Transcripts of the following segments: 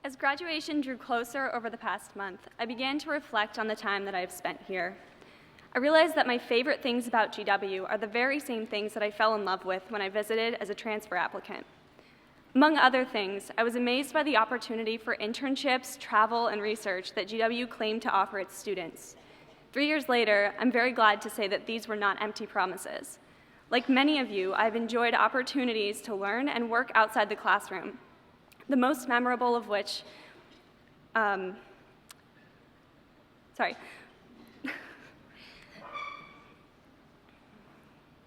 As graduation drew closer over the past month, I began to reflect on the time that I have spent here. I realized that my favorite things about GW are the very same things that I fell in love with when I visited as a transfer applicant. Among other things, I was amazed by the opportunity for internships, travel, and research that GW claimed to offer its students. 3 years later, I'm very glad to say that these were not empty promises. Like many of you, I've enjoyed opportunities to learn and work outside the classroom, the most memorable of which, The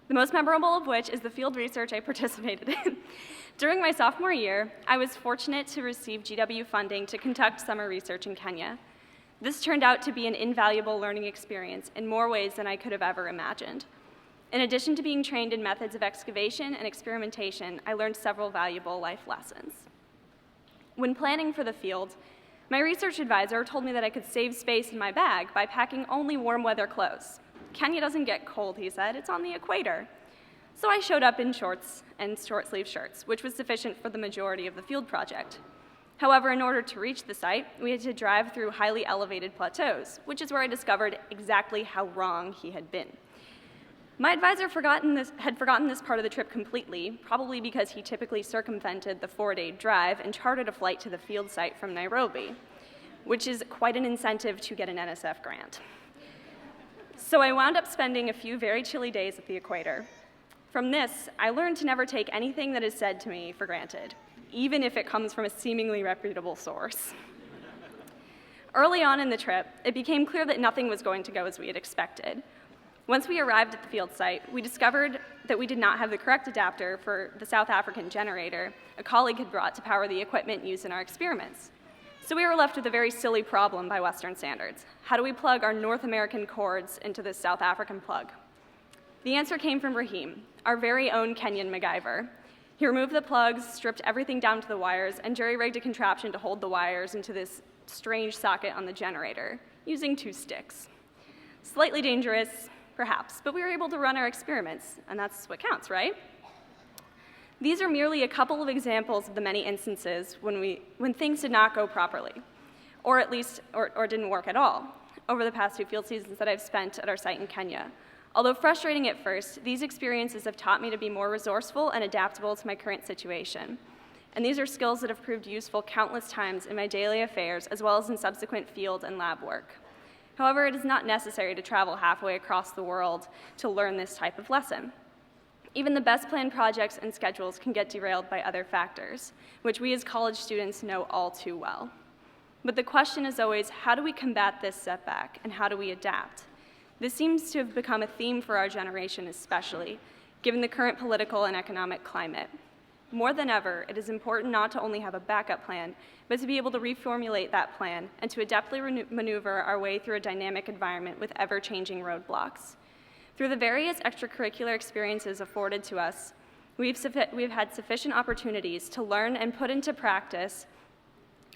most memorable of which is the field research I participated in. During my sophomore year, I was fortunate to receive GW funding to conduct summer research in Kenya. This turned out to be an invaluable learning experience in more ways than I could have ever imagined. In addition to being trained in methods of excavation and experimentation, I learned several valuable life lessons. When planning for the field, my research advisor told me that I could save space in my bag by packing only warm weather clothes. Kenya doesn't get cold, he said, it's on the equator. So I showed up in shorts and short-sleeve shirts, which was sufficient for the majority of the field project. However, in order to reach the site, we had to drive through highly elevated plateaus, which is where I discovered exactly how wrong he had been. My advisor had forgotten this part of the trip completely, probably because he typically circumvented the 4-day drive and chartered a flight to the field site from Nairobi, which is quite an incentive to get an NSF grant. So I wound up spending a few very chilly days at the equator. From this, I learned to never take anything that is said to me for granted, even if it comes from a seemingly reputable source. Early on in the trip, it became clear that nothing was going to go as we had expected. Once we arrived at the field site, we discovered that we did not have the correct adapter for the South African generator a colleague had brought to power the equipment used in our experiments. So we were left with a very silly problem by Western standards. How do we plug our North American cords into this South African plug? The answer came from Raheem, our very own Kenyan MacGyver. He removed the plugs, stripped everything down to the wires, and jury-rigged a contraption to hold the wires into this strange socket on the generator, using 2 sticks. Slightly dangerous, perhaps, but we were able to run our experiments, and that's what counts, right? These are merely a couple of examples of the many instances when things did not go properly, or at least or didn't work at all, over the past 2 field seasons that I've spent at our site in Kenya. Although frustrating at first, these experiences have taught me to be more resourceful and adaptable to my current situation. And these are skills that have proved useful countless times in my daily affairs, as well as in subsequent field and lab work. However, it is not necessary to travel halfway across the world to learn this type of lesson. Even the best planned projects and schedules can get derailed by other factors, which we as college students know all too well. But the question is always, how do we combat this setback, and how do we adapt? This seems to have become a theme for our generation especially, given the current political and economic climate. More than ever, it is important not to only have a backup plan, but to be able to reformulate that plan and to adeptly maneuver our way through a dynamic environment with ever-changing roadblocks. Through the various extracurricular experiences afforded to us, we've had sufficient opportunities to learn and put into practice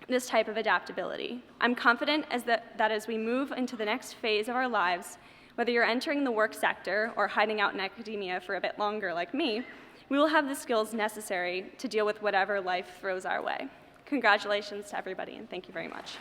this type of adaptability. I'm confident that as we move into the next phase of our lives, whether you're entering the work sector or hiding out in academia for a bit longer like me, we will have the skills necessary to deal with whatever life throws our way. Congratulations to everybody, and thank you very much.